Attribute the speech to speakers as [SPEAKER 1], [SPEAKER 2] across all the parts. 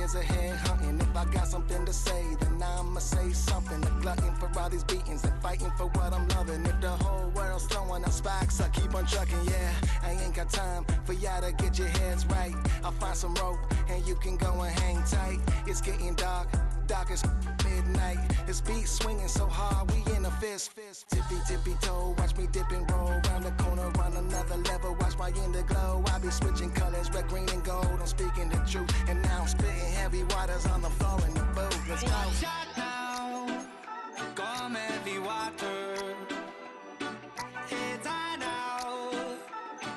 [SPEAKER 1] years ahead hunting. If I got something to say, then I'ma say something. A glutton for all these beatings and fighting for what I'm loving. If the whole world's throwing up sparks, I keep on trucking, yeah. I ain't got time for y'all to get your heads right. I'll find some rope and you can go and hang tight. It's getting dark, dark as midnight. This beat swinging so hard, we in a fist. Tippy, tippy toe, watch me dip and roll. Round the corner, on another level, watch my inner glow. I be switching colors, red, green, and gold. I'm speaking the truth, and now I'm spitting heavy waters on the floor in the booth. Let's go.
[SPEAKER 2] Watch out now, come heavy water. It's high now,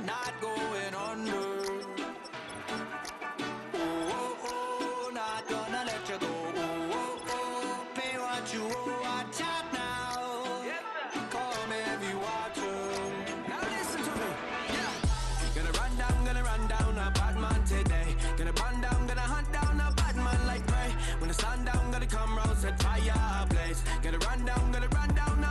[SPEAKER 2] not going under. Oh, oh, oh, not gonna let you go. Oh, oh, oh, pay what you owe. Watch out now, come heavy water. Now listen to me, yeah. Gonna run down a bad man today. Gonna run down, gonna hunt down a bad man like prey. When the sun down, gonna come round, set fire ablaze. Gonna run down a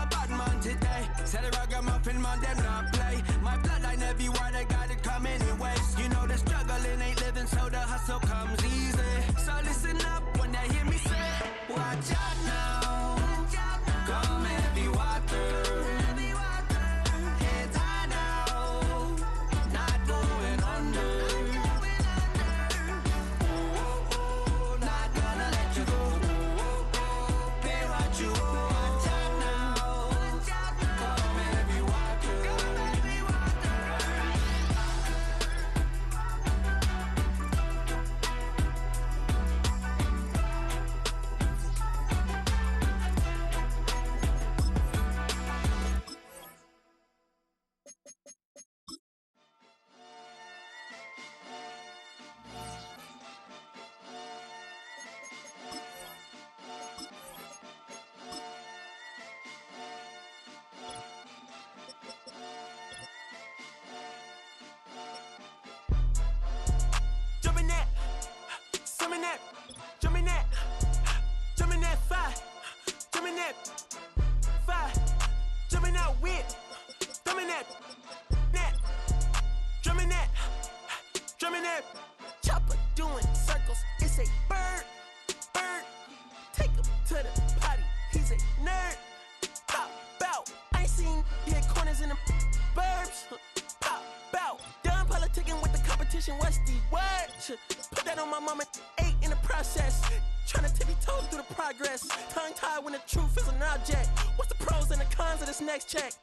[SPEAKER 2] bad man today. Said the ragamuffin man, them not play. My bloodline everywhere, they got it coming in waves. You know the struggling ain't living, so the hustle comes easy. So listen up when they hear me say, watch out now, come heavy water. It's high now, not going under. Oh, oh, oh, not gonna let you go. Oh, oh, oh, pay what you owe. Watch out now, come heavy water. Jumping that, summon that, jumping that, jumping that fire, jumping that fire, jumping out with, drumming that, drumming that, chopper doing circles. It's a bird, take him to the potty. He's a nerd. Pop out, I ain't seen hit corners in the burbs. Pop out, done politicking with the competition. What's the word? Put that on my mama, 8 in the process. Tryna tippy toe through the progress. Tongue tied when the truth is an object. What's the pros and the cons of this next check?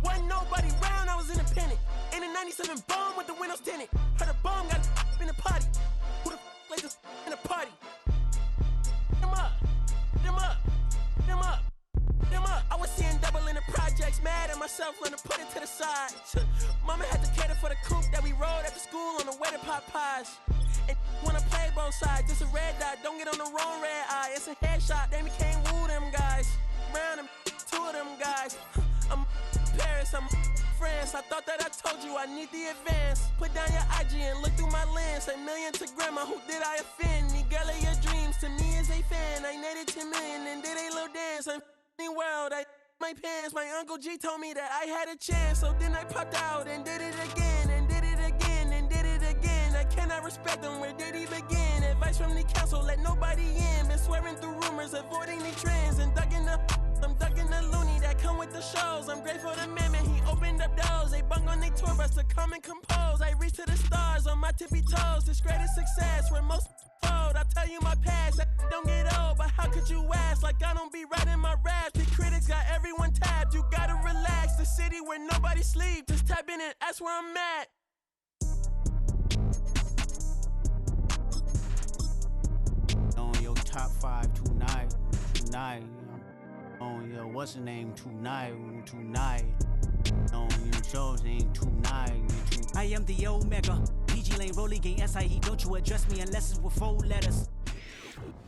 [SPEAKER 2] Wasn't nobody round, I was independent. In a 97 bomb with the windows tinted. Heard a bomb got in the party. Who the like this in the party? Them up, them up, them up, them up. I was seeing double in the projects, mad at myself, learning to put it to the side. Mama had to cater for the coupe that we rode after school on the way to Popeyes. And wanna play both sides, it's a red dot, don't get on the wrong red eye. It's a headshot, they became woo them guys. Round them, 2 of them guys. I'm Paris, I'm France. I thought that I told you I need the advance. Put down your IG and look through my lens. A million to grandma, who did I offend? The girl of your dreams, to me is a fan. I netted 10 million and did a little dance. I'm f***ing world, I my pants. My Uncle G told me that I had a chance. So then I popped out and did it again. And did it again and did it again. I cannot respect them, where did he begin? Advice from the council, let nobody in. Been swearing through rumors, avoiding the trends. And ducking I'm ducking the loony that come with the shows. I'm grateful to Mammon, he opened up doors. They bung on their tour bus to come and compose. I reach to the stars on my tippy toes. This greatest success where most fold. I tell you my past, that don't get old. But how could you ask? Like I don't be writing my raps. The critics got everyone tapped. You gotta relax. The city where nobody sleep. Just tap in and ask where I'm at.
[SPEAKER 3] On your top 5 tonight. On your what's the name tonight. On your show's name tonight.
[SPEAKER 4] I am the Omega. PG Lane, Rolly Gang, SIE. Don't you address me unless it's with 4 letters.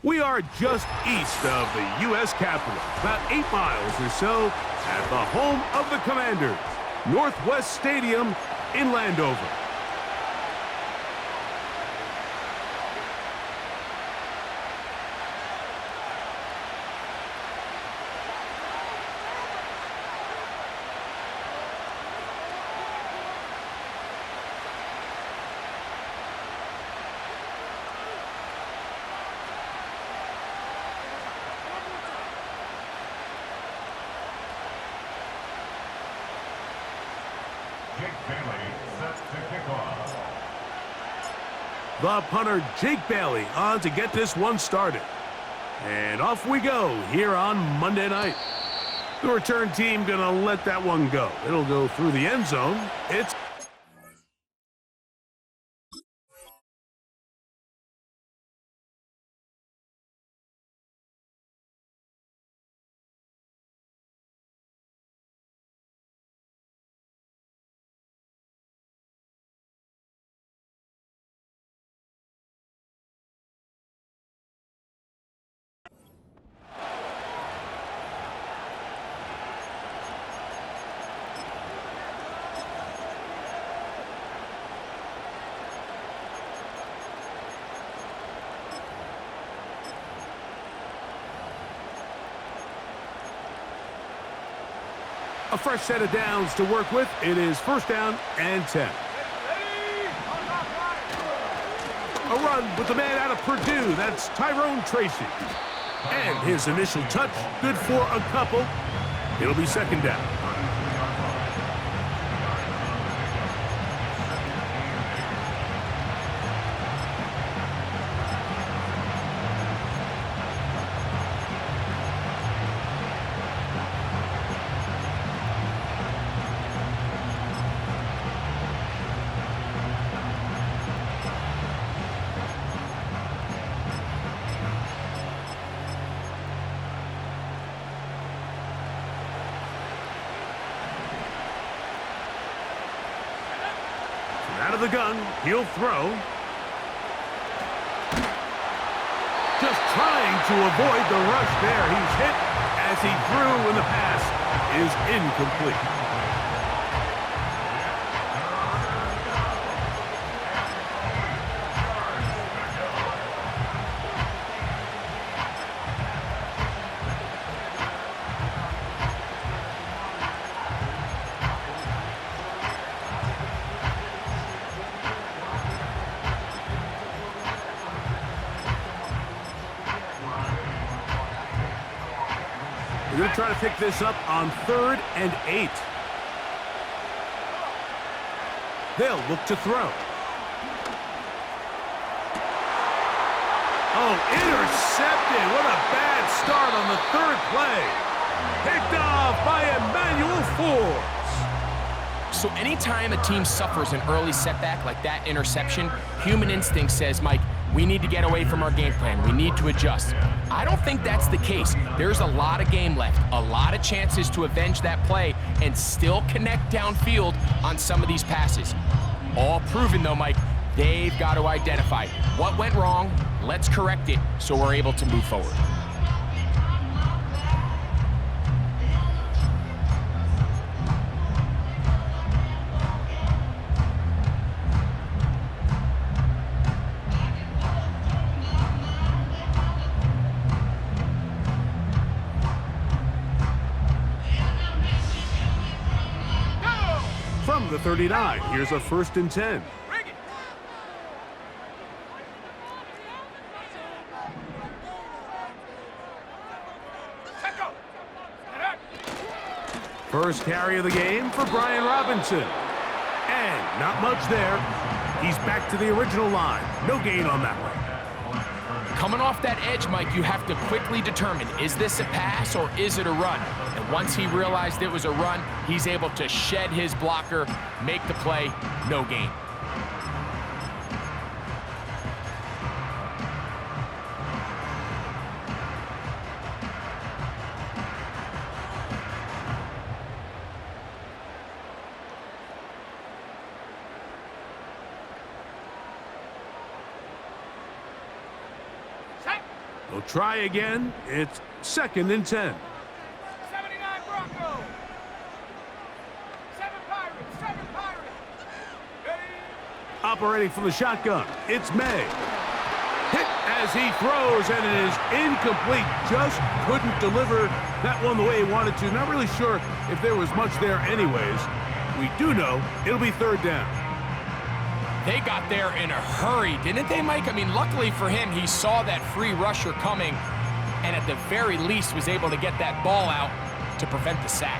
[SPEAKER 5] We are just east of the U.S. Capitol, about 8 miles or so, at the home of the Commanders, Northwest Stadium in Landover. The punter, Jake Bailey, on to get this one started. And off we go here on Monday night. The return team going to let that one go. It'll go through the end zone. It's a fresh set of downs to work with. It is first down and 10. A run with the man out of Purdue. That's Tyrone Tracy. And his initial touch, good for a couple. It'll be second down. Out of the gun, he'll throw. Just trying to avoid the rush there. He's hit as he threw, and the pass is incomplete. We're going to try to pick this up on 3rd and 8. They'll look to throw. Oh, intercepted. What a bad start on the 3rd play. Picked off by Emmanuel Forbes.
[SPEAKER 6] So anytime a team suffers an early setback like that interception, human instinct says, Mike, we need to get away from our game plan. We need to adjust. I don't think that's the case. There's a lot of game left, a lot of chances to avenge that play and still connect downfield on some of these passes. All proven, though, Mike, they've got to identify what went wrong, let's correct it so we're able to move forward.
[SPEAKER 5] From the 39, here's a 1st and 10. First carry of the game for Brian Robinson. And not much there. He's back to the original line. No gain on that one.
[SPEAKER 6] Coming off that edge, Mike, you have to quickly determine, is this a pass or is it a run? And once he realized it was a run, he's able to shed his blocker, make the play, no gain.
[SPEAKER 5] They'll try again. It's 2nd and 10.
[SPEAKER 2] 79 Bronco. 7 Pirates. 7 Pirates. Ready?
[SPEAKER 5] Operating from the shotgun, it's May. Hit as he throws, and it is incomplete. Just couldn't deliver that one the way he wanted to. Not really sure if there was much there anyways. We do know it'll be 3rd down.
[SPEAKER 6] They got there in a hurry, didn't they, Mike? I mean, luckily for him, he saw that free rusher coming and at the very least was able to get that ball out to prevent the sack.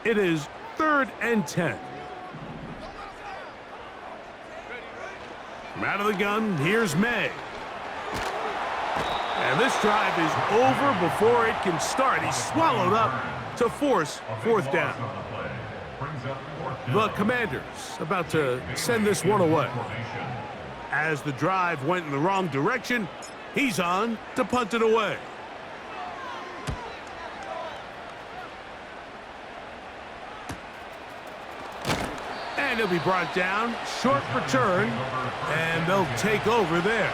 [SPEAKER 5] It is 3rd and 10. From out of the gun, here's May. And this drive is over before it can start. He's swallowed up to force 4th down. The Commanders about to send this one away. As the drive went in the wrong direction, he's on to punt it away. And he'll be brought down. Short return, and they'll take over there.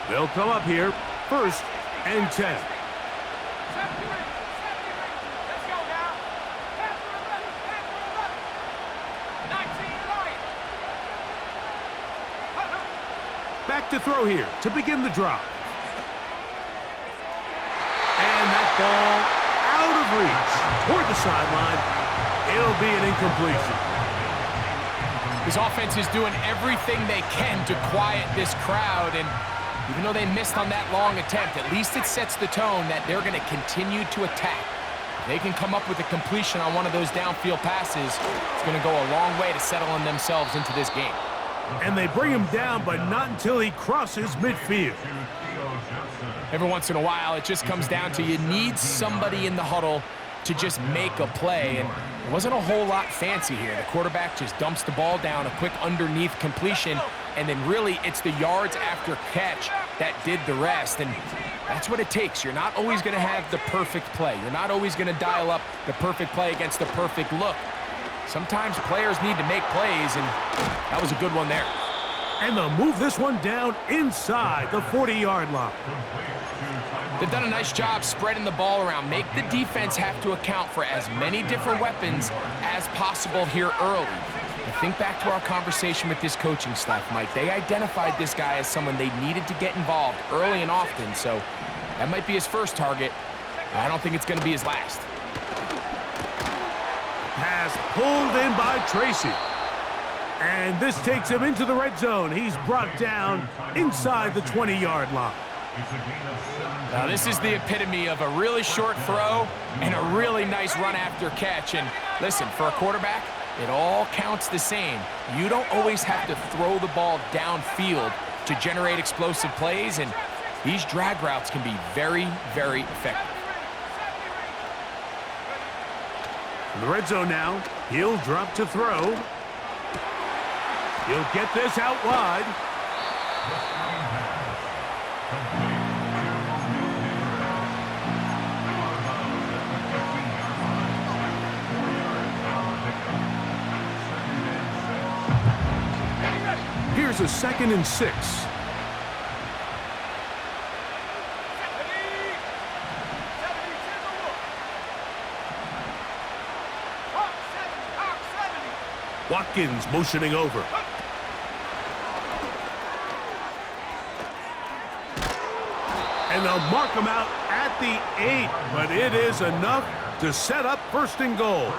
[SPEAKER 5] They'll come up here, 1st and 10. Back to throw here to begin the drive. And that ball out of reach toward the sideline. It'll be an incompletion.
[SPEAKER 6] His offense is doing everything they can to quiet this crowd, and even though they missed on that long attempt, at least it sets the tone that they're going to continue to attack. If they can come up with a completion on one of those downfield passes, it's going to go a long way to settling themselves into this game.
[SPEAKER 5] And they bring him down, but not until he crosses midfield.
[SPEAKER 6] Every once in a while, it just comes down to you need somebody in the huddle to just make a play, and it wasn't a whole lot fancy here. The quarterback just dumps the ball down, a quick underneath completion, and then really it's the yards after catch that did the rest, and that's what it takes. You're not always going to have the perfect play. You're not always going to dial up the perfect play against the perfect look. Sometimes players need to make plays, and that was a good one there.
[SPEAKER 5] And they'll move this one down inside the 40-yard line.
[SPEAKER 6] They've done a nice job spreading the ball around. Make the defense have to account for as many different weapons as possible here early. And think back to our conversation with this coaching staff, Mike. They identified this guy as someone they needed to get involved early and often, so that might be his first target. I don't think it's going to be his last.
[SPEAKER 5] Pass pulled in by Tracy. And this takes him into the red zone. He's brought down inside the 20-yard line.
[SPEAKER 6] Now, this is the epitome of a really short throw and a really nice run after catch. And listen, for a quarterback, it all counts the same. You don't always have to throw the ball downfield to generate explosive plays, and these drag routes can be very, very effective.
[SPEAKER 5] In the red zone now, he'll drop to throw. He'll get this out wide. Here's a 2nd and 6. Watkins motioning over. And they'll mark him out at the 8, but it is enough to set up 1st and goal.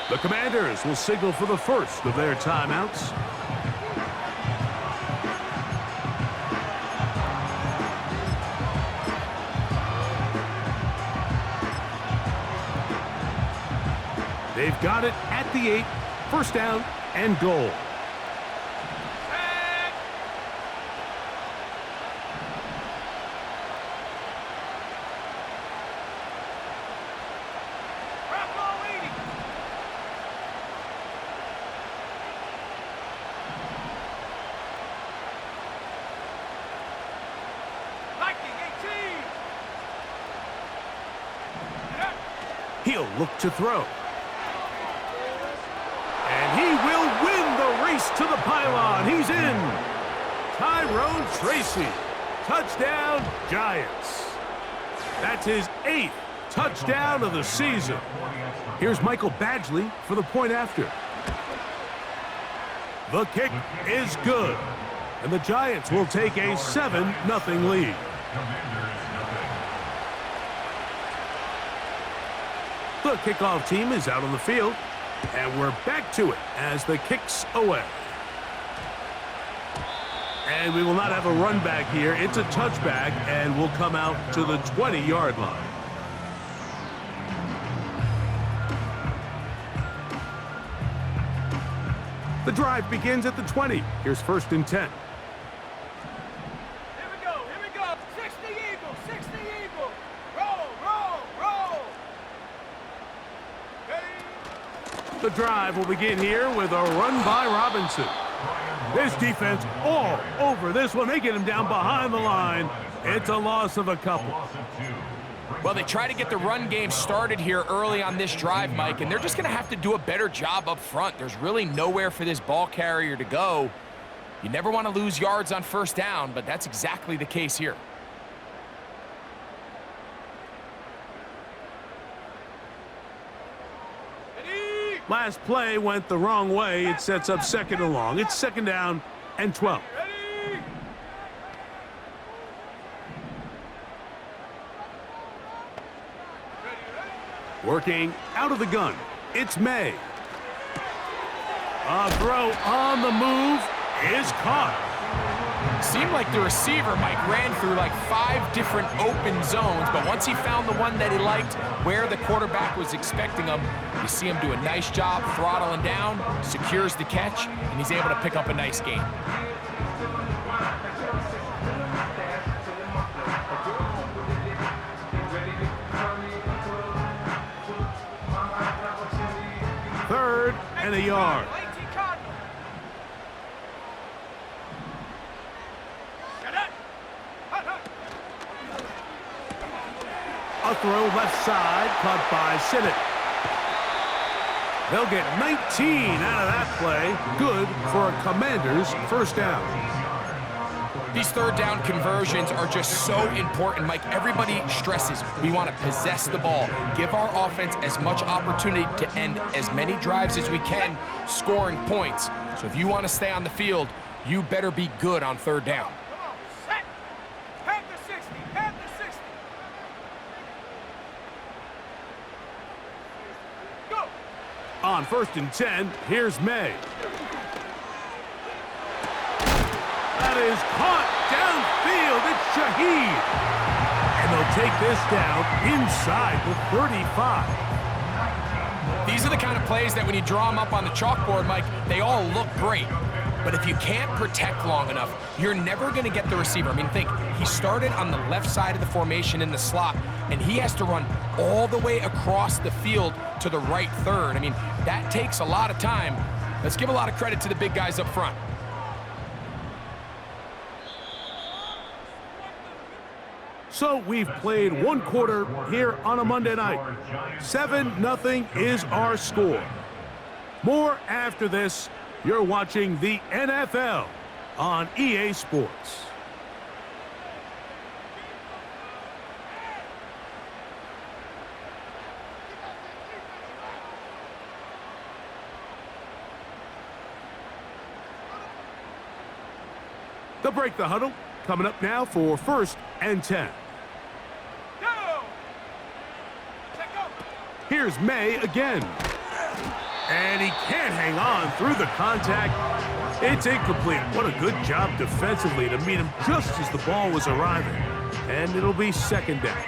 [SPEAKER 5] The Commanders will signal for the first of their timeouts. They've got it at the 8, 1st down and goal. He'll look to throw. And he will win the race to the pylon. He's in. Tyrone Tracy. Touchdown, Giants. That's his 8th touchdown of the season. Here's Michael Badgley for the point after. The kick is good. And the Giants will take a 7-0 lead. The kickoff team is out on the field. And we're back to it as the kick's away. And we will not have a run back here. It's a touchback, and will come out to the 20-yard line. The drive begins at the 20. Here's 1st and 10.
[SPEAKER 2] Here we go. 60 Eagles. Roll.
[SPEAKER 5] The drive will begin here with a run by Robinson. This defense all over this one. They get him down behind the line. It's a loss of a couple.
[SPEAKER 6] Well, they try to get the run game started here early on this drive, Mike, and they're just going to have to do a better job up front. There's really nowhere for this ball carrier to go. You never want to lose yards on 1st down, but that's exactly the case here.
[SPEAKER 5] Last play went the wrong way. It sets up 2nd and long. It's 2nd down and 12. Working out of the gun, it's May. A throw on the move is caught.
[SPEAKER 6] Seemed like the receiver, Mike, ran through like 5 different open zones, but once he found the one that he liked, where the quarterback was expecting him, you see him do a nice job throttling down, secures the catch, and he's able to pick up a nice gain.
[SPEAKER 5] Third and a yard. A throw left side, caught by Sinnott. They'll get 19 out of that play. Good for a Commanders 1st down.
[SPEAKER 6] These 3rd down conversions are just so important, Mike. Everybody stresses we want to possess the ball, give our offense as much opportunity to end as many drives as we can, scoring points. So if you want to stay on the field, you better be good on 3rd down.
[SPEAKER 5] On 1st and 10, here's May. That is caught downfield. It's Shaheed. And they'll take this down inside the 35.
[SPEAKER 6] These are the kind of plays that when you draw them up on the chalkboard, Mike, they all look great. But if you can't protect long enough, you're never going to get the receiver. I mean, think, he started on the left side of the formation in the slot, and he has to run all the way across the field to the right third. I mean, that takes a lot of time. Let's give a lot of credit to the big guys up front.
[SPEAKER 5] So we've played 1 quarter here on a Monday night. 7-0 is our score. More after this. You're watching the NFL on EA Sports. They'll break the huddle. Coming up now for 1st and 10. Here's May again. And he can't hang on through the contact. It's incomplete. What a good job defensively to meet him just as the ball was arriving. And it'll be 2nd down.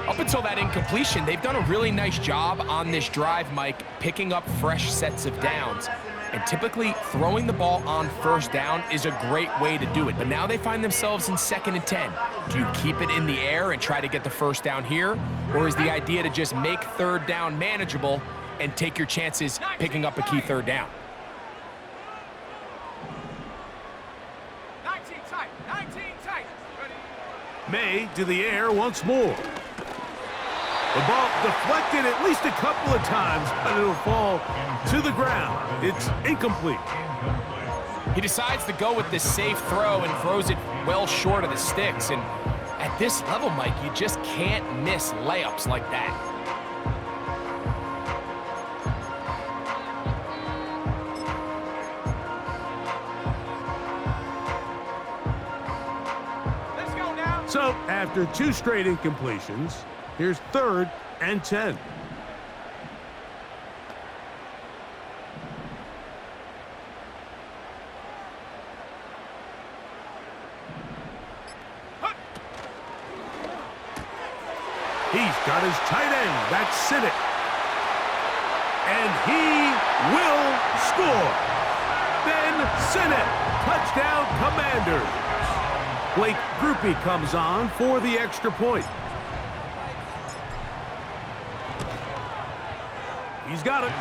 [SPEAKER 6] Up until that incompletion, they've done a really nice job on this drive, Mike, picking up fresh sets of downs. And typically, throwing the ball on 1st down is a great way to do it. But now they find themselves in 2nd and 10. Do you keep it in the air and try to get the 1st down here? Or is the idea to just make 3rd down manageable and take your chances picking up a key 3rd down?
[SPEAKER 2] 19 tight.
[SPEAKER 5] May to the air once more. The ball deflected at least a couple of times, but it'll fall to the ground. It's incomplete.
[SPEAKER 6] He decides to go with this safe throw and throws it well short of the sticks. And at this level, Mike, you just can't miss layups like that.
[SPEAKER 5] So, after 2 straight incompletions, here's 3rd and 10. He's got his tight end. That's Sinnott. And he will score. Ben Sinnott. Touchdown, Commanders. Blake Groupie comes on for the extra point. He's got it.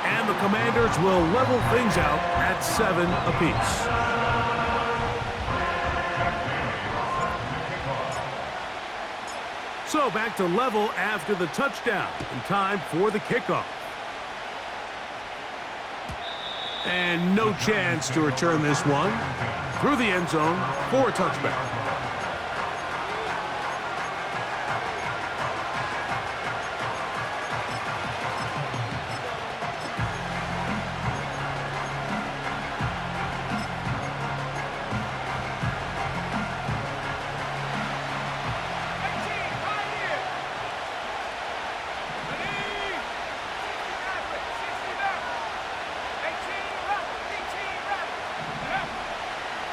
[SPEAKER 5] And the Commanders will level things out at 7 apiece. So back to level after the touchdown. And time for the kickoff. And no chance to return this one. Through the end zone for a touchback.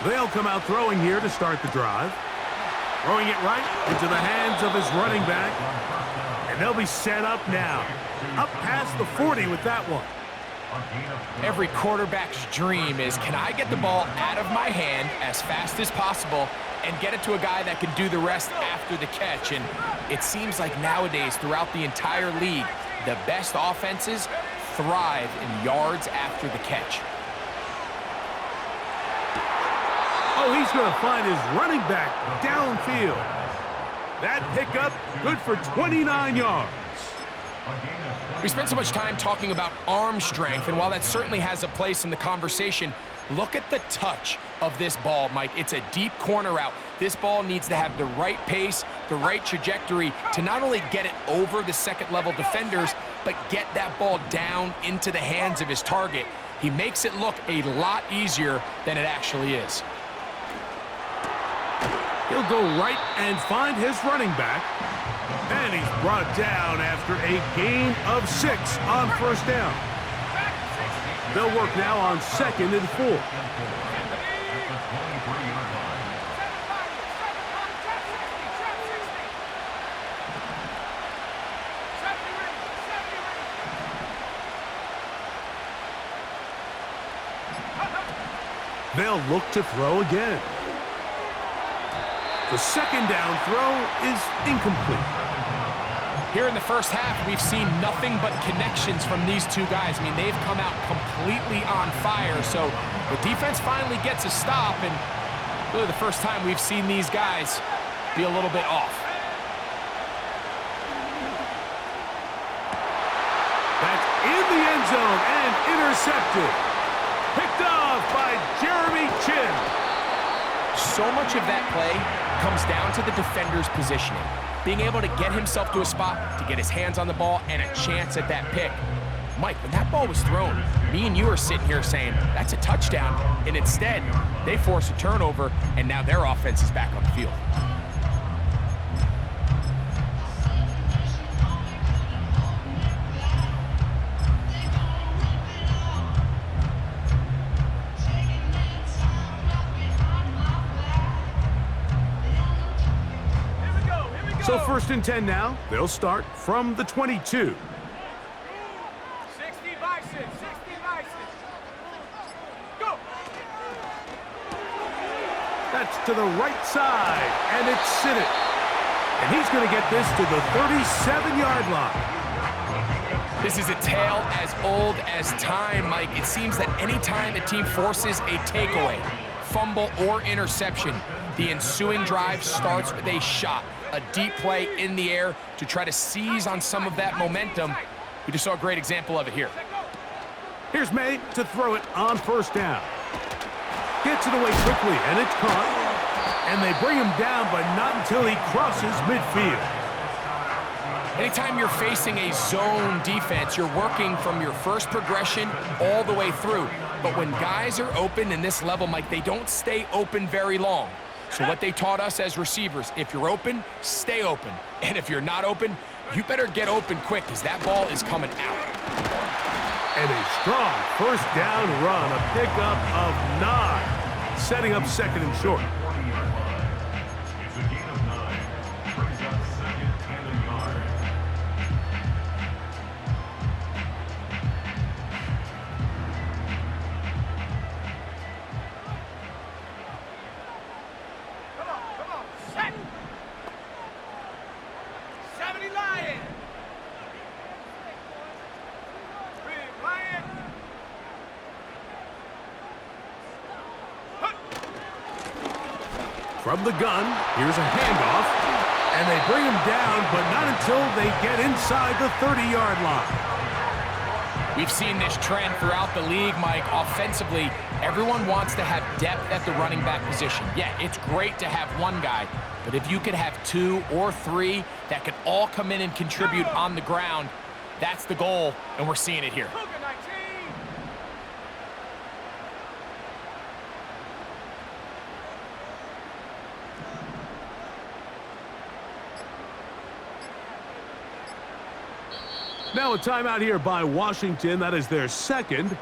[SPEAKER 5] They'll come out throwing here to start the drive. Throwing it right into the hands of his running back. And they'll be set up now. Up past the 40 with that one.
[SPEAKER 6] Every quarterback's dream is, can I get the ball out of my hand as fast as possible and get it to a guy that can do the rest after the catch? And it seems like nowadays, throughout the entire league, the best offenses thrive in yards after the catch.
[SPEAKER 5] Oh, he's going to find his running back downfield. That pickup, good for 29 yards.
[SPEAKER 6] We spent so much time talking about arm strength, and while that certainly has a place in the conversation, look at the touch of this ball, Mike. It's a deep corner route. This ball needs to have the right pace, the right trajectory to not only get it over the second-level defenders, but get that ball down into the hands of his target. He makes it look a lot easier than it actually is.
[SPEAKER 5] He'll go right and find his running back. And he's brought down after a gain of 6 on first down. They'll work now on 2nd and 4. They'll look to throw again. The second down throw is incomplete.
[SPEAKER 6] Here in the first half, we've seen nothing but connections from these two guys. I mean, they've come out completely on fire. So the defense finally gets a stop, and really the first time we've seen these guys be a little bit off.
[SPEAKER 5] That's in the end zone and intercepted. Picked off by Jeremy Chin.
[SPEAKER 6] So much of that play comes down to the defender's positioning. Being able to get himself to a spot, to get his hands on the ball, and a chance at that pick. Mike, when that ball was thrown, me and you are sitting here saying, that's a touchdown, and instead, they force a turnover, and now their offense is back on the field.
[SPEAKER 5] So 1st and 10 now. They'll start from the 22.
[SPEAKER 2] 60 Bison, 60 Bison. Go!
[SPEAKER 5] That's to the right side, and it's Sinnott. And he's going to get this to the 37-yard line.
[SPEAKER 6] This is a tale as old as time, Mike. It seems that any time a team forces a takeaway, fumble, or interception, the ensuing drive starts with a shot. A deep play in the air to try to seize on some of that momentum. We just saw a great example of it here.
[SPEAKER 5] Here's May to throw it on first down. Gets it away quickly, and it's caught. And they bring him down, but not until he crosses midfield.
[SPEAKER 6] Anytime you're facing a zone defense, you're working from your first progression all the way through. But when guys are open in this level, Mike, they don't stay open very long. So what they taught us as receivers, if you're open, stay open. And if you're not open, you better get open quick because that ball is coming out.
[SPEAKER 5] And a strong first down run, a pickup of 9, setting up second and short.
[SPEAKER 7] It's a gain of 9. Brings up second and a yard.
[SPEAKER 2] Come on, set. 70 Lion. Big Lion.
[SPEAKER 5] From the gun, here's a handoff, and they bring him down, but not until they get inside the 30-yard line.
[SPEAKER 6] We've seen this trend throughout the league, Mike. Offensively, everyone wants to have depth at the running back position. Yeah, it's great to have one guy, but if you could have 2 or 3 that could all come in and contribute on the ground, that's the goal, and we're seeing it here.
[SPEAKER 2] Cougar 19.
[SPEAKER 5] Now a timeout here by Washington. That is their second.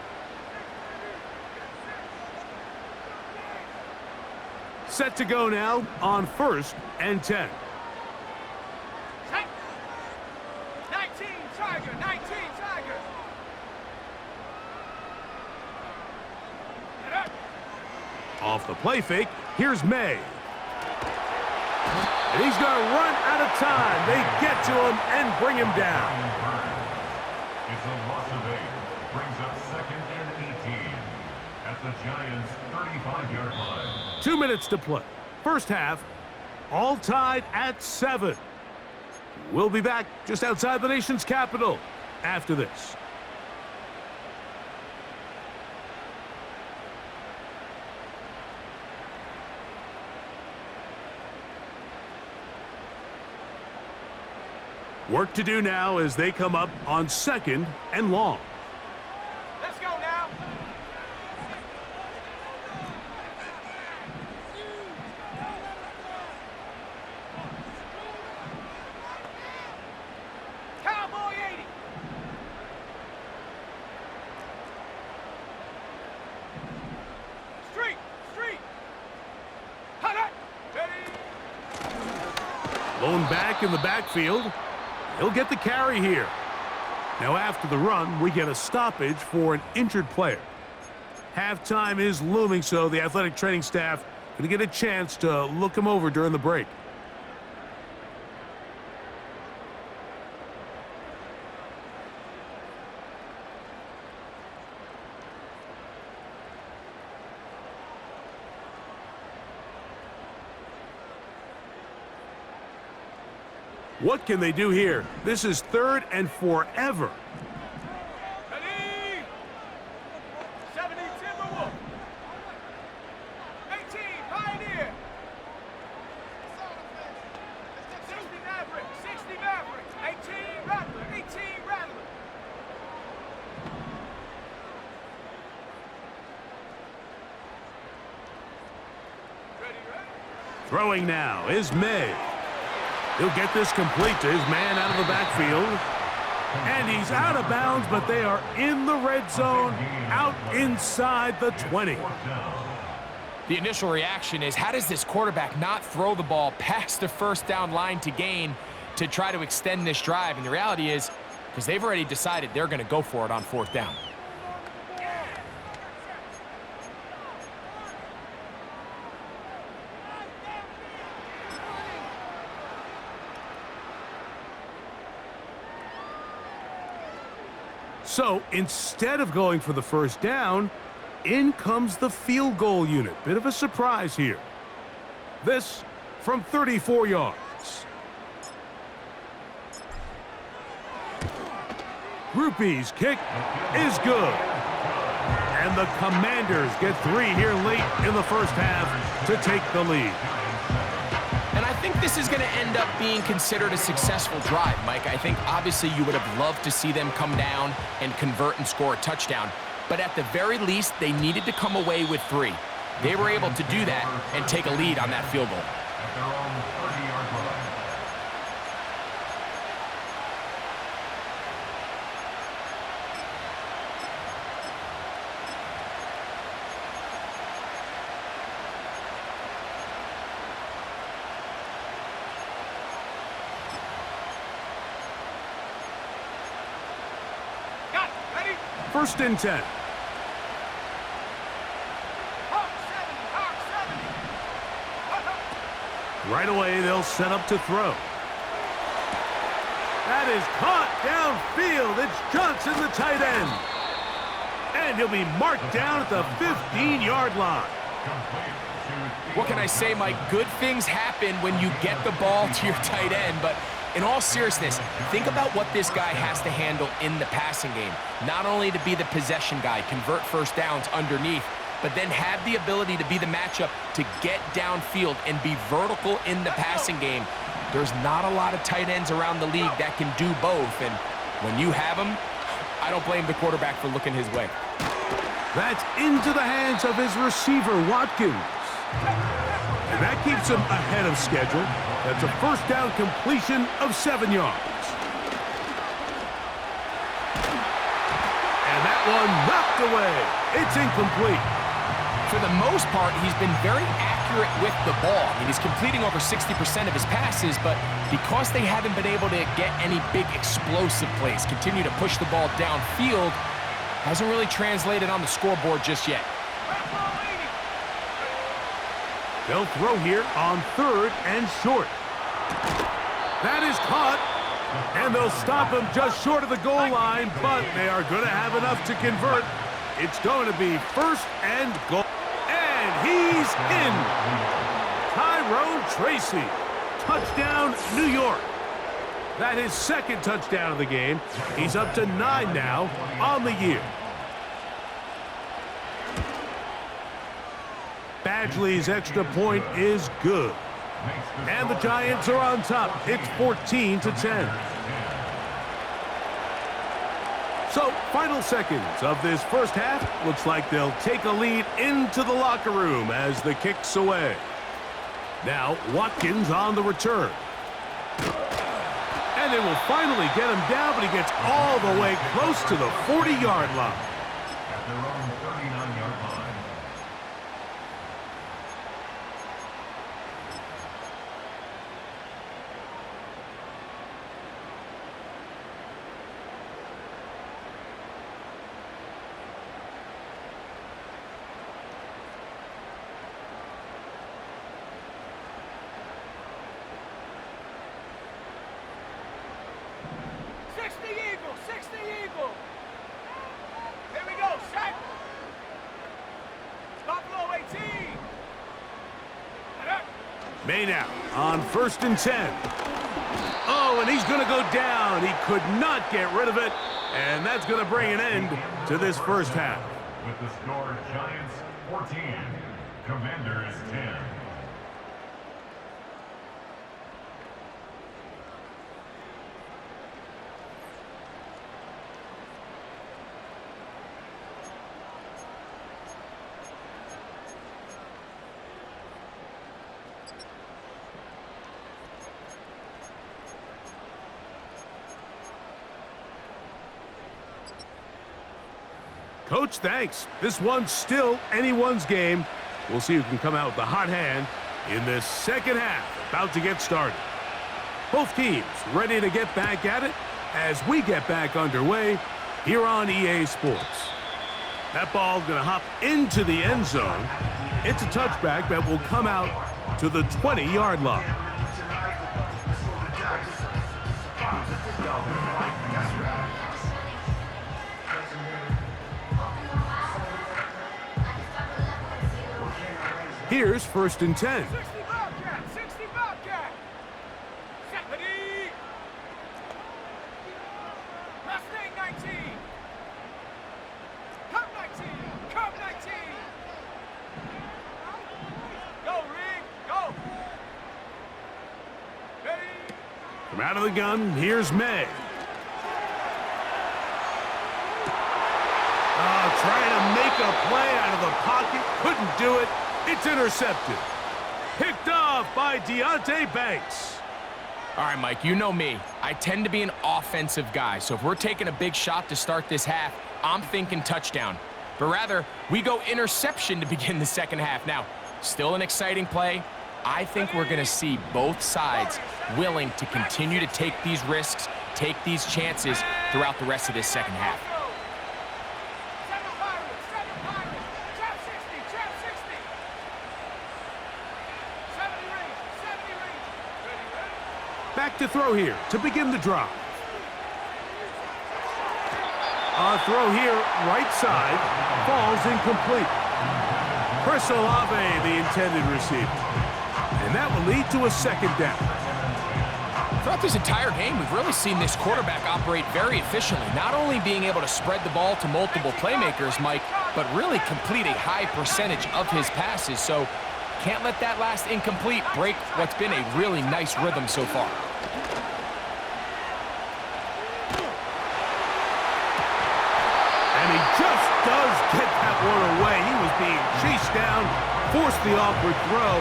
[SPEAKER 5] Set to go now on 1st and 10.
[SPEAKER 2] Set. 19 Tiger, 19 Tiger. Get up.
[SPEAKER 5] Off the play fake, here's May. And he's going to run out of time. They get to him and bring him down.
[SPEAKER 7] It's a loss of 8. Brings up second and 18 at the Giants' 35-yard line.
[SPEAKER 5] 2 minutes to play. First half, all tied at 7. We'll be back just outside the nation's capital after this. Work to do now as they come up on 2nd and long.
[SPEAKER 2] Let's go now. Cowboy 80. Street. Hot. Ready.
[SPEAKER 5] Lone back in the backfield. He'll get the carry here. Now after the run, we get a stoppage for an injured player. Halftime is looming, so the athletic training staff going to get a chance to look him over during the break. What can they do here? This is 3rd and forever.
[SPEAKER 2] Ready. 70 Timberwolf. 18 Pioneer. 60 Maverick. 60 Maverick. 18 Rattler. 18 Rattler. Ready.
[SPEAKER 5] Throwing now is May. He'll get this complete to his man out of the backfield. And he's out of bounds, but they are in the red zone, out inside the 20.
[SPEAKER 6] The initial reaction is, how does this quarterback not throw the ball past the first down line to gain to try to extend this drive? And the reality is, because they've already decided they're going to go for it on 4th down.
[SPEAKER 5] So instead of going for the first down, in comes the field goal unit. Bit of a surprise here. This from 34 yards. Rupee's kick is good. And the Commanders get 3 here late in the first half to take the lead.
[SPEAKER 6] And I think this is going to end up being considered a successful drive, Mike. I think obviously you would have loved to see them come down and convert and score a touchdown. But at the very least, they needed to come away with 3. They were able to do that and take a lead on that field goal.
[SPEAKER 7] At their own 30-yard line.
[SPEAKER 5] First and 10. Right away, they'll set up to throw. That is caught downfield. It's Johnson, the tight end. And he'll be marked down at the 15-yard line.
[SPEAKER 6] What can I say, Mike? Good things happen when you get the ball to your tight end, but in all seriousness, think about what this guy has to handle in the passing game. Not only to be the possession guy, convert first downs underneath, but then have the ability to be the matchup to get downfield and be vertical in the passing game. There's not a lot of tight ends around the league that can do both, and when you have them, I don't blame the quarterback for looking his way.
[SPEAKER 5] That's into the hands of his receiver, Watkins. And that keeps him ahead of schedule. That's a first down completion of 7 yards. And that one knocked away. It's incomplete.
[SPEAKER 6] For the most part, he's been very accurate with the ball. I mean, he's completing over 60% of his passes, but because they haven't been able to get any big explosive plays, continue to push the ball downfield, hasn't really translated on the scoreboard just yet.
[SPEAKER 5] They'll throw here on 3rd and short. That is caught, and they'll stop him just short of the goal line, but they are going to have enough to convert. It's going to be 1st and goal. And he's in. Tyrone Tracy. Touchdown, New York. That is 2nd touchdown of the game. He's up to 9 now on the year. Badgley's extra point is good. And the Giants are on top. It's 14-10. So, final seconds of this first half. Looks like they'll take a lead into the locker room as the kick's away. Now, Watkins on the return. And they will finally get him down, but he gets all the way close to the 40-yard line.
[SPEAKER 7] At their own 39-yard line.
[SPEAKER 5] Maynard on 1st and 10. Oh, and he's going to go down. He could not get rid of it, and that's going to bring an end to this first half.
[SPEAKER 7] With the score, Giants 14, Commanders 10.
[SPEAKER 5] Coach, thanks. This one's still anyone's game. We'll see who can come out with the hot hand in this second half, about to get started. Both teams ready to get back at it as we get back underway here on EA Sports. That ball's going to hop into the end zone. It's a touchback that will come out to the 20-yard line. Here's 1st and 10.
[SPEAKER 2] 60 Bobcat. Stephanie. Mustang 19. Come 19. Come 19. Go, Rig. Go. Ready.
[SPEAKER 5] From out of the gun, here's May. Trying to make a play out of the pocket. Couldn't do it. It's intercepted. Picked off by Deonte Banks.
[SPEAKER 6] All right, Mike, you know me. I tend to be an offensive guy, so if we're taking a big shot to start this half, I'm thinking touchdown. But rather, we go interception to begin the second half. Now, still an exciting play. I think we're going to see both sides willing to continue to take these risks, take these chances throughout the rest of this second half.
[SPEAKER 5] Back to throw here to begin the drive. A throw here, right side, falls incomplete. Chris Olave, the intended receiver. And that will lead to a second down.
[SPEAKER 6] Throughout this entire game, we've really seen this quarterback operate very efficiently, not only being able to spread the ball to multiple playmakers, Mike, but really complete a high percentage of his passes. So can't let that last incomplete break what's been a really nice rhythm so far.
[SPEAKER 5] And he just does get that one away. He was being chased down, forced the awkward throw.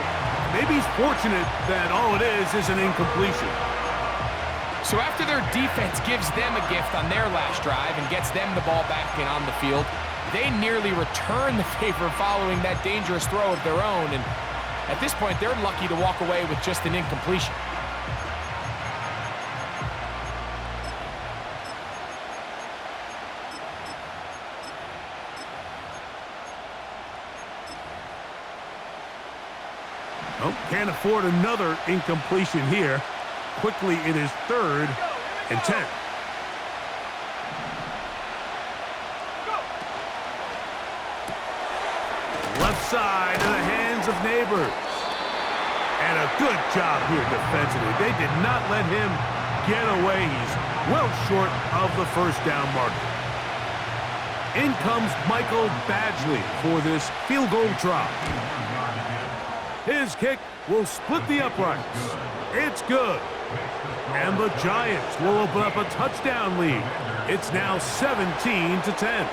[SPEAKER 5] Maybe he's fortunate that all it is an incompletion.
[SPEAKER 6] So after their defense gives them a gift on their last drive and gets them the ball back and on the field, they nearly return the favor following that dangerous throw of their own. And at this point, they're lucky to walk away with just an incompletion.
[SPEAKER 5] Oh, can't afford another incompletion here. Quickly, it is 3rd and 10. Left side in the hands of Neighbors. And a good job here defensively. They did not let him get away. He's well short of the first down marker. In comes Michael Badgley for this field goal try. His kick will split the uprights. It's good. And the Giants will open up a touchdown lead. It's now 17-10.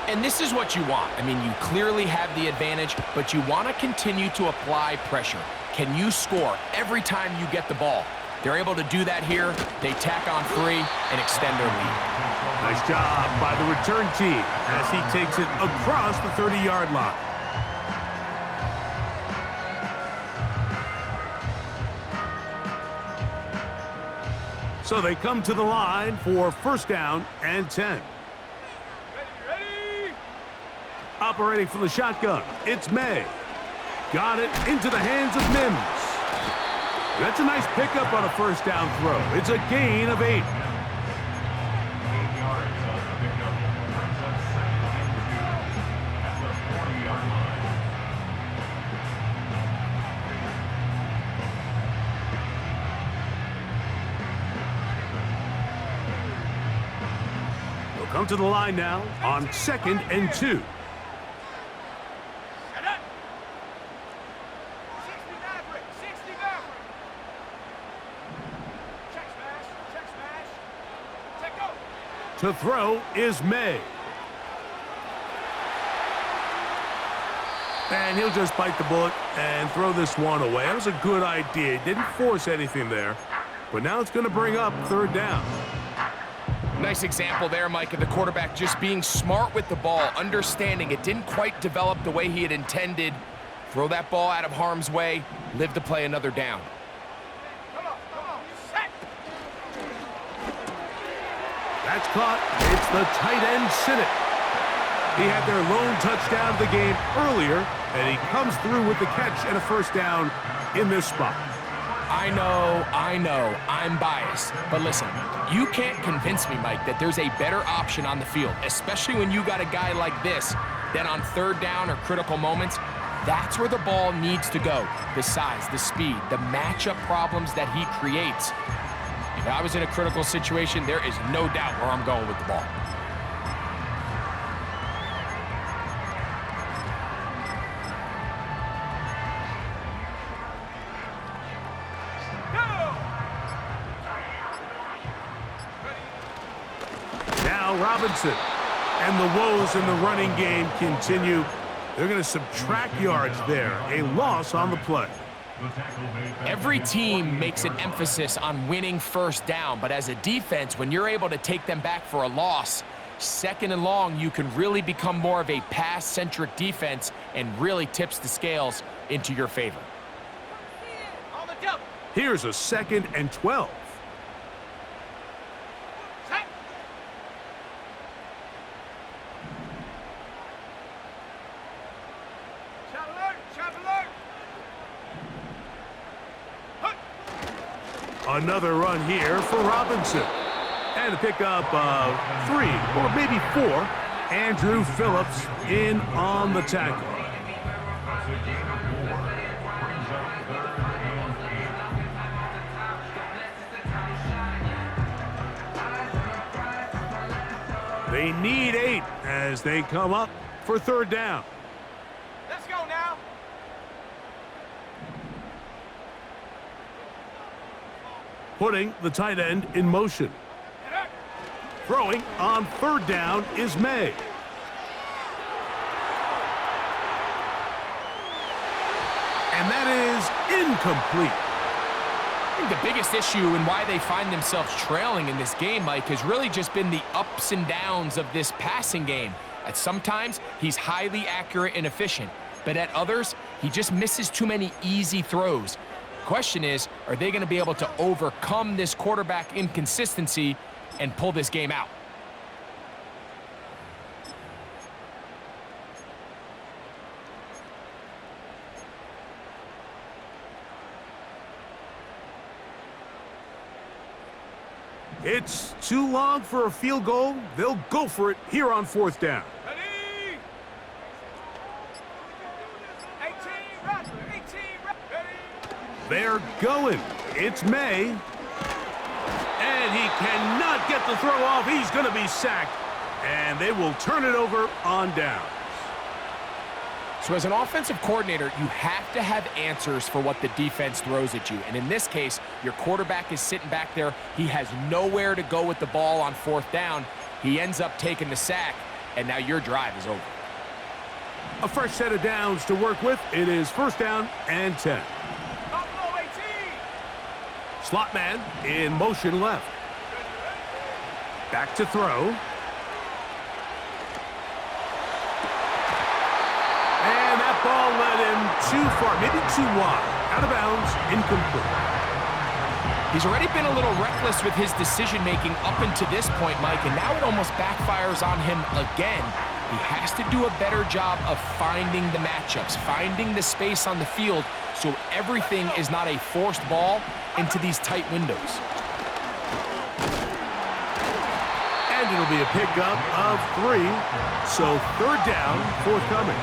[SPEAKER 6] And this is what you want. I mean, you clearly have the advantage, but you want to continue to apply pressure. Can you score every time you get the ball? They're able to do that here. They tack on 3 and extend their lead.
[SPEAKER 5] Nice job by the return team as he takes it across the 30-yard line. So they come to the line for first down and 10. Operating from the shotgun, it's May. Got it into the hands of Mims. That's a nice pickup on a first down throw. It's a gain of 8.
[SPEAKER 7] 8 yards on the pickup. Brings up second and 2 at the 40-yard line.
[SPEAKER 5] They'll come to the line now on 2nd and 2. To throw is May. And he'll just bite the bullet and throw this one away. That was a good idea. Didn't force anything there. But now it's going to bring up 3rd down.
[SPEAKER 6] Nice example there, Mike, of the quarterback just being smart with the ball, understanding it didn't quite develop the way he had intended. Throw that ball out of harm's way, live to play another down.
[SPEAKER 5] That's caught. It's the tight end, Sinnott. He had their lone touchdown of the game earlier, and he comes through with the catch and a first down in this spot.
[SPEAKER 6] I know, I'm biased. But listen, you can't convince me, Mike, that there's a better option on the field, especially when you got a guy like this, that on 3rd down or critical moments, that's where the ball needs to go. The size, the speed, the matchup problems that he creates. If I was in a critical situation, there is no doubt where I'm going with the ball.
[SPEAKER 5] Now Robinson. And the woes in the running game continue. They're going to subtract yards there. A loss on the play.
[SPEAKER 6] Every team makes an emphasis on winning first down, but as a defense, when you're able to take them back for a loss, second and long, you can really become more of a pass-centric defense and really tips the scales into your favor.
[SPEAKER 5] Here's a 2nd and 12. Another run here for Robinson. And a pickup of 3 or maybe 4. Andrew Phillips in on the tackle. They need 8 as they come up for 3rd down.
[SPEAKER 2] Let's go now.
[SPEAKER 5] Putting the tight end in motion. Throwing on 3rd down is May. And that is incomplete.
[SPEAKER 6] I think the biggest issue and why they find themselves trailing in this game, Mike, has really just been the ups and downs of this passing game. At sometimes, he's highly accurate and efficient, but at others, he just misses too many easy throws. Question is, are they going to be able to overcome this quarterback inconsistency and pull this game out?
[SPEAKER 5] It's too long for a field goal. They'll go for it here on 4th down.
[SPEAKER 2] Ready? 18, ready?
[SPEAKER 5] They're going. It's May. And he cannot get the throw off. He's going to be sacked. And they will turn it over on downs.
[SPEAKER 6] So as an offensive coordinator, you have to have answers for what the defense throws at you. And in this case, your quarterback is sitting back there. He has nowhere to go with the ball on 4th down. He ends up taking the sack, and now your drive is over.
[SPEAKER 5] A fresh set of downs to work with. It is 1st down and 10.
[SPEAKER 2] Buffalo 18.
[SPEAKER 5] Slot man in motion left. Back to throw. And that ball led him too far, maybe too wide. Out of bounds, incomplete.
[SPEAKER 6] He's already been a little reckless with his decision-making up until this point, Mike, and now it almost backfires on him again. He has to do a better job of finding the matchups, finding the space on the field so everything is not a forced ball into these tight windows.
[SPEAKER 5] And it'll be a pickup of 3, so 3rd down, forthcoming.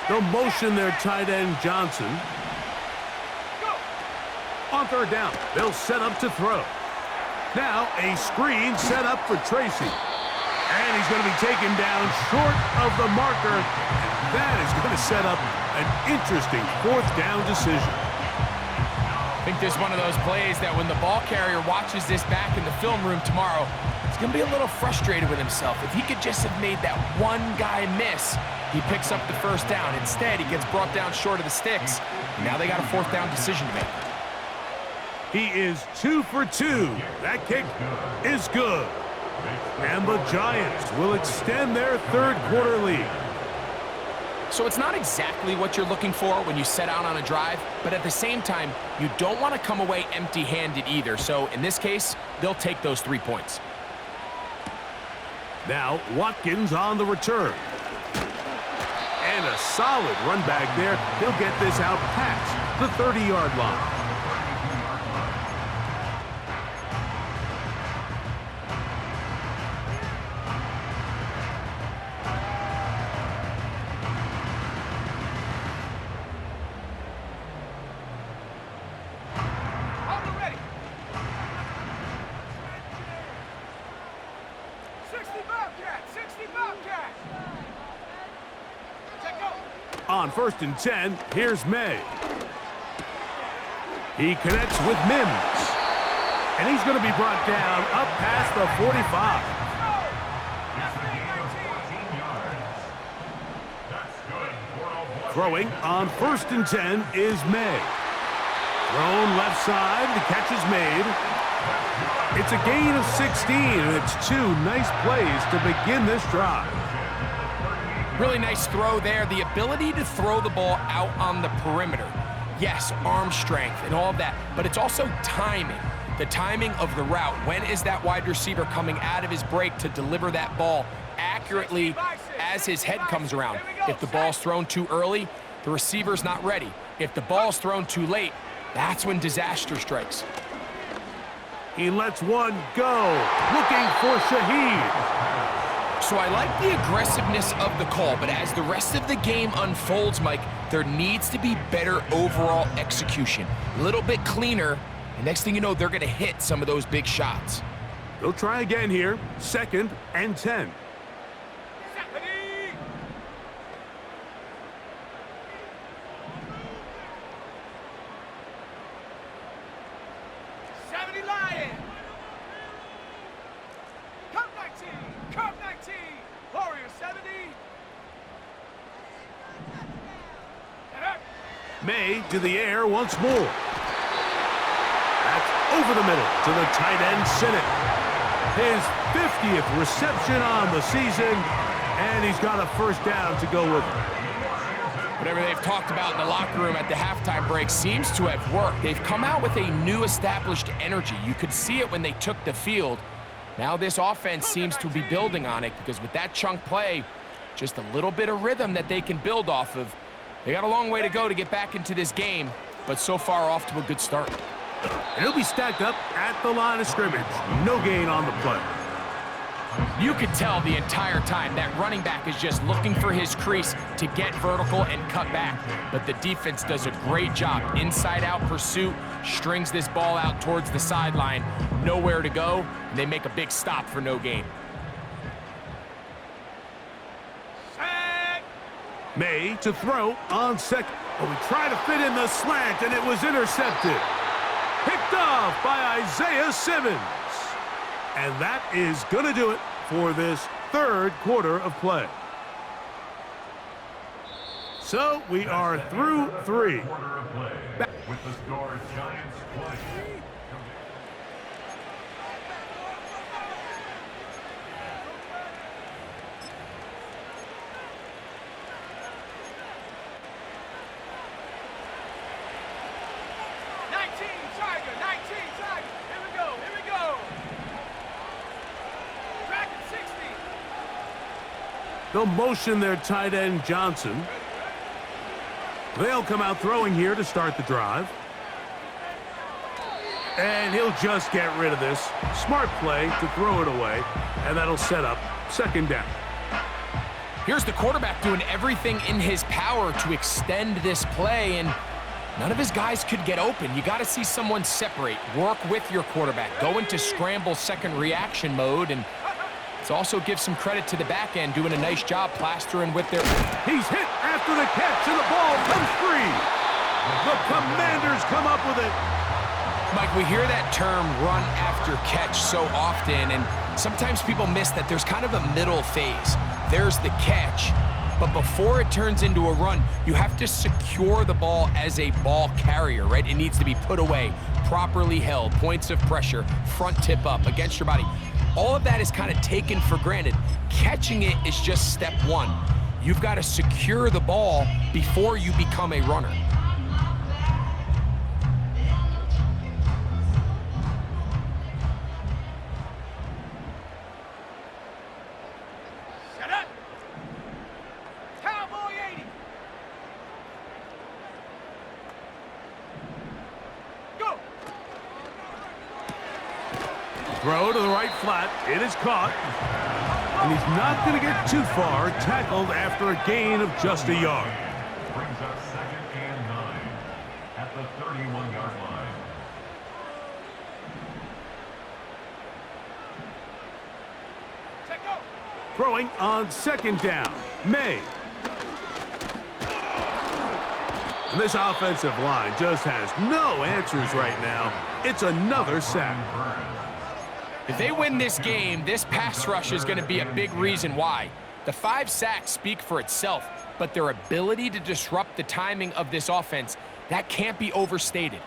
[SPEAKER 5] They'll motion their tight end Johnson. On 3rd down, they'll set up to throw. Now a screen set up for Tracy. And he's going to be taken down short of the marker. And that is going to set up an interesting 4th down decision.
[SPEAKER 6] I think this is one of those plays that when the ball carrier watches this back in the film room tomorrow, he's going to be a little frustrated with himself. If he could just have made that one guy miss, he picks up the 1st down. Instead, he gets brought down short of the sticks. And now they got a 4th down decision to make.
[SPEAKER 5] He is 2 for 2. That kick is good. And the Giants will extend their 3rd quarter lead.
[SPEAKER 6] So it's not exactly what you're looking for when you set out on a drive, but at the same time, you don't want to come away empty-handed either. So in this case, they'll take those 3 points.
[SPEAKER 5] Now Watkins on the return. And a solid run back there. He'll get this out past the 30-yard line. On 1st and 10, here's May. He connects with Mims. And he's going to be brought down up past the 45. Throwing on 1st and 10 is May. Thrown left side, the catch is made. It's a gain of 16, and it's 2 nice plays to begin this drive.
[SPEAKER 6] Really nice throw there. The ability to throw the ball out on the perimeter. Yes, arm strength and all of that, but it's also timing. The timing of the route. When is that wide receiver coming out of his break to deliver that ball accurately as his head comes around? If the ball's thrown too early, the receiver's not ready. If the ball's thrown too late, that's when disaster strikes.
[SPEAKER 5] He lets one go, looking for Shaheed.
[SPEAKER 6] So I like the aggressiveness of the call, but as the rest of the game unfolds, Mike, there needs to be better overall execution. A little bit cleaner, and next thing you know, they're going to hit some of those big shots.
[SPEAKER 5] They'll try again here, 2nd and 10. May to the air once more. That's over the middle to the tight end, Sinnott. His 50th reception on the season, and he's got a 1st down to go with it.
[SPEAKER 6] Whatever they've talked about in the locker room at the halftime break seems to have worked. They've come out with a new established energy. You could see it when they took the field. Now this offense seems to be building on it because with that chunk play, just a little bit of rhythm that they can build off of. They got a long way to go to get back into this game, but so far off to a good start.
[SPEAKER 5] And he'll be stacked up at the line of scrimmage. No gain on the play.
[SPEAKER 6] You could tell the entire time that running back is just looking for his crease to get vertical and cut back. But the defense does a great job. Inside-out pursuit, strings this ball out towards the sideline. Nowhere to go, and they make a big stop for no gain.
[SPEAKER 5] May to throw on 2nd. Oh, he tried to fit in the slant, and it was intercepted. Picked off by Isaiah Simmons. And that is going to do it for this 3rd quarter of play. So we are through 3.
[SPEAKER 7] With the score, Giants 20.
[SPEAKER 5] They'll motion their tight end, Johnson. They'll come out throwing here to start the drive. And he'll just get rid of this. Smart play to throw it away, and that'll set up 2nd down.
[SPEAKER 6] Here's the quarterback doing everything in his power to extend this play, and none of his guys could get open. You got to see someone separate, work with your quarterback, go into scramble second reaction mode, and it also gives some credit to the back end doing a nice job plastering with their...
[SPEAKER 5] He's hit after the catch, and the ball comes free. The Commanders come up with it.
[SPEAKER 6] Mike, we hear that term run after catch so often, and sometimes people miss that there's kind of a middle phase. There's the catch, but before it turns into a run, you have to secure the ball as a ball carrier, right? It needs to be put away, properly held, points of pressure, front tip up against your body. All of that is kind of taken for granted. Catching it is just step 1. You've got to secure the ball before you become a runner.
[SPEAKER 2] Shut up! Cowboy 80! Go!
[SPEAKER 5] Throw to the right flat. It is caught. And he's not going to get too far. Tackled after a gain of just a yard.
[SPEAKER 7] Brings up 2nd and 9 at the 31-yard line.
[SPEAKER 2] Check go!
[SPEAKER 5] Throwing on 2nd down. May. And this offensive line just has no answers right now. it's another sack.
[SPEAKER 6] If they win this game, this pass rush is going to be a big reason why. The 5 sacks speak for itself, but their ability to disrupt the timing of this offense, that can't be overstated.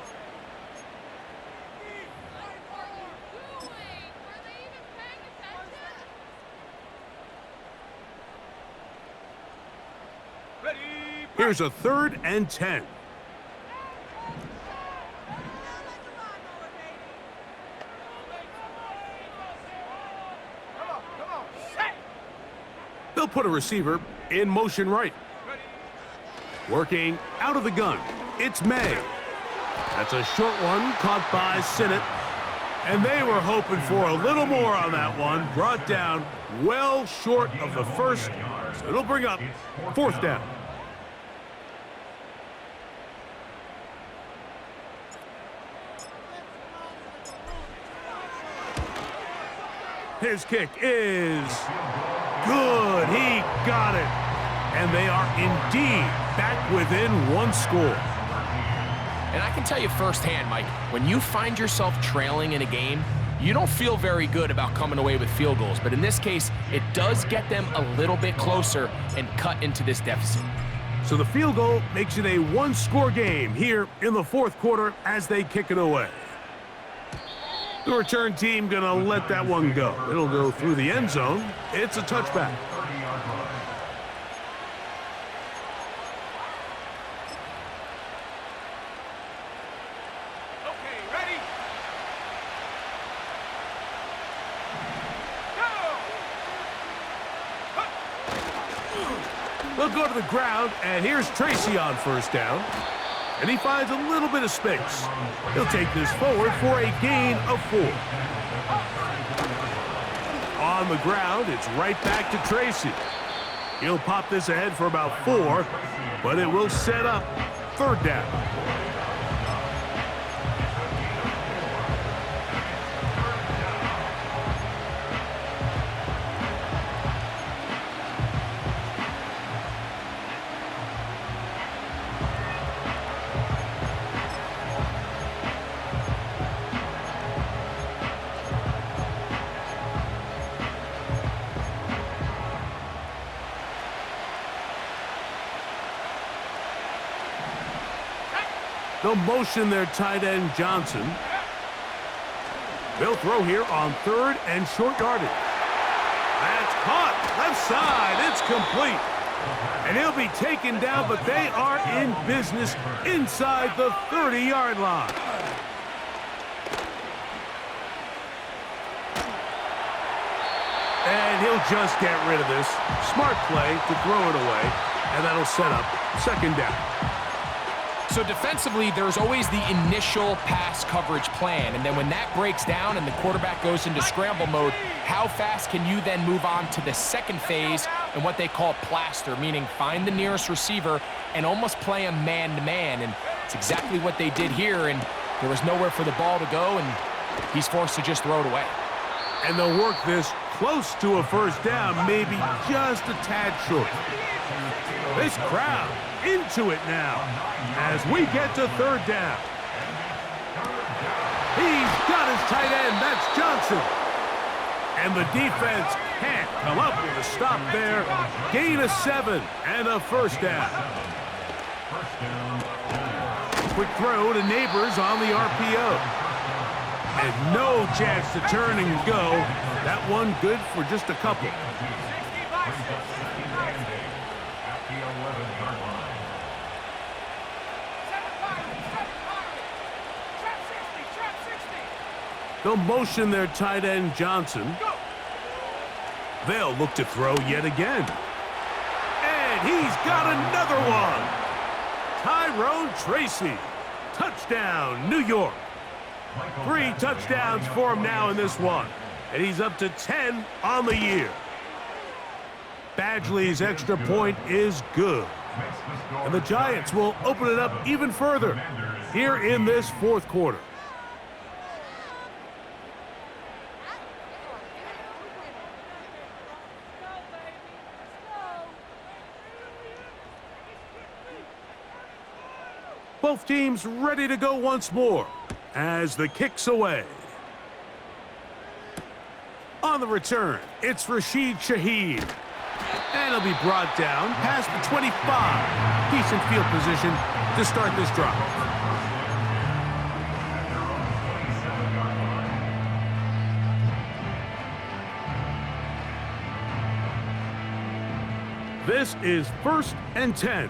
[SPEAKER 5] Here's a 3rd and 10. They'll put a receiver in motion right. Working out of the gun, it's May. That's a short one caught by Sinnott. And they were hoping for a little more on that one. Brought down well short of the first. So it'll bring up 4th down. His kick is good. He got it. And they are indeed back within 1 score.
[SPEAKER 6] And I can tell you firsthand, Mike, when you find yourself trailing in a game, you don't feel very good about coming away with field goals. But in this case, it does get them a little bit closer and cut into this deficit.
[SPEAKER 5] So the field goal makes it a 1-score game here in the 4th quarter as they kick it away. The return team going to let that one go. It'll go through the end zone. It's a touchback.
[SPEAKER 2] Okay, ready? Go!
[SPEAKER 5] They'll go to the ground, and here's Tracy on 1st down. And he finds a little bit of space. He'll take this forward for a gain of 4. On the ground, it's right back to Tracy. He'll pop this ahead for about 4, but it will set up 3rd down. They'll motion their tight end, Johnson. They'll throw here on 3rd and short yardage. That's caught. Left side. It's complete. And he'll be taken down, but they are in business inside the 30-yard line. And he'll just get rid of this. Smart play to throw it away, and that'll set up 2nd down.
[SPEAKER 6] So defensively, there's always the initial pass coverage plan, and then when that breaks down and the quarterback goes into scramble mode, how fast can you then move on to the 2nd phase and what they call plaster, meaning find the nearest receiver and almost play him man-to-man, and it's exactly what they did here, and there was nowhere for the ball to go, and he's forced to just throw it away.
[SPEAKER 5] And they'll work this close to a 1st down, maybe just a tad short. This crowd into it now as we get to 3rd down. He's got his tight end. That's Johnson. And the defense can't come up with a stop there. Gain of 7 and a 1st down. Quick throw to Neighbors on the RPO. And no chance to turn and go. That one good for just a couple. They'll motion their tight end, Johnson. They'll look to throw yet again. And he's got another one. Tyrone Tracy. Touchdown, New York. 3 touchdowns for him now in this one. And he's up to 10 on the year. Badgley's extra point is good. And the Giants will open it up even further here in this 4th quarter. Both teams ready to go once more. as the kick's away. On the return, it's Rashid Shaheed. And he'll be brought down past the 25. Decent field position to start this drive. This is 1st and 10.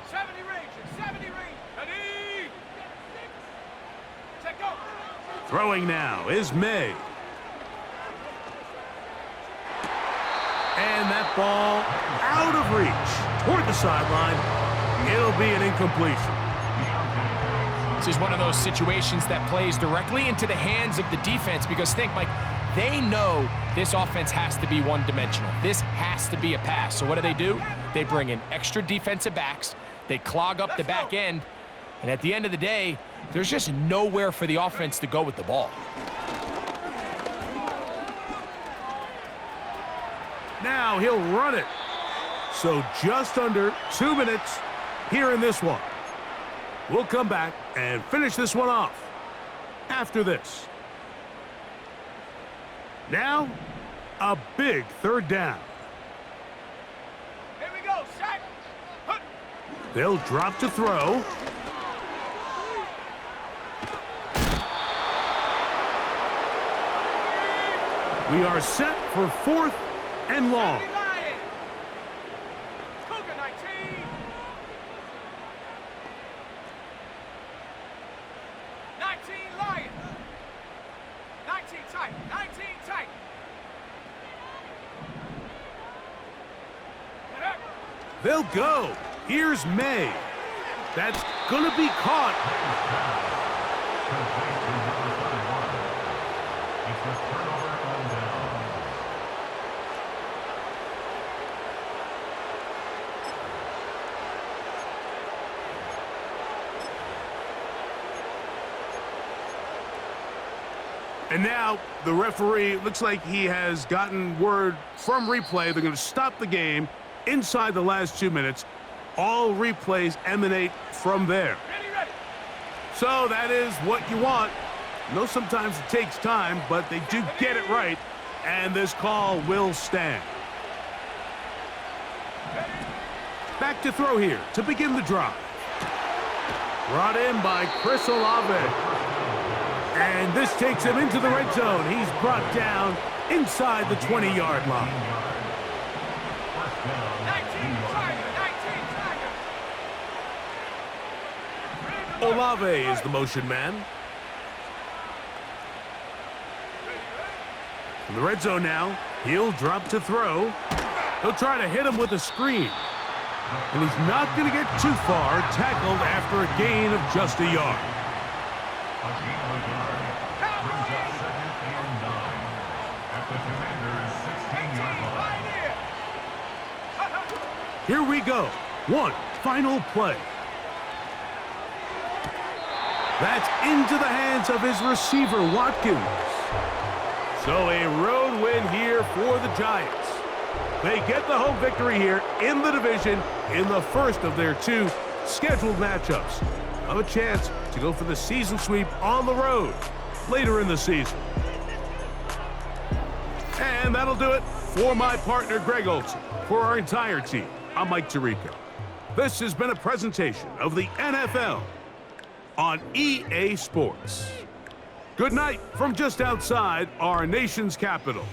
[SPEAKER 2] 70 range, 70 range. Ready? Check go.
[SPEAKER 5] Throwing now is May. And that ball out of reach toward the sideline. It'll be an incompletion.
[SPEAKER 6] This is one of those situations that plays directly into the hands of the defense because think, Mike, they know this offense has to be one-dimensional. This has to be a pass. So what do? They bring in extra defensive backs. They clog up the back end. And at the end of the day, there's just nowhere for the offense to go with the ball.
[SPEAKER 5] Now he'll run it. So just under 2 minutes here in this one. We'll come back and finish this one off after this. Now, a big 3rd down.
[SPEAKER 2] Here we go, Shaq.
[SPEAKER 5] They'll drop to throw. We are set for 4th and long.
[SPEAKER 2] Cougar 19. 19 Lion. 19 tight. 19 tight.
[SPEAKER 5] They'll go. Here's May. That's going to be caught. And now the referee looks like he has gotten word from replay. They're going to stop the game inside the last 2 minutes. All replays emanate from there.
[SPEAKER 2] Ready.
[SPEAKER 5] So that is what you want. I know sometimes it takes time, but they do get it right. And this call will stand. Back to throw here to begin the drive. Brought in by Chris Olave. And this takes him into the red zone. He's brought down inside the 20-yard line.
[SPEAKER 2] 19 Tiger.
[SPEAKER 5] Olave is the motion man. In the red zone now, he'll drop to throw. He'll try to hit him with a screen. And he's not going to get too far, tackled after a gain of just a yard. Here we go. One final play. That's into the hands of his receiver, Watkins. So a road win here for the Giants. They get the home victory here in the division in the first of their 2 scheduled matchups. Have a chance to go for the season sweep on the road later in the season. And that'll do it for my partner, Greg Olson. For our entire team, I'm Mike Tirico. This has been a presentation of the NFL on EA Sports. Good night from just outside our nation's capital.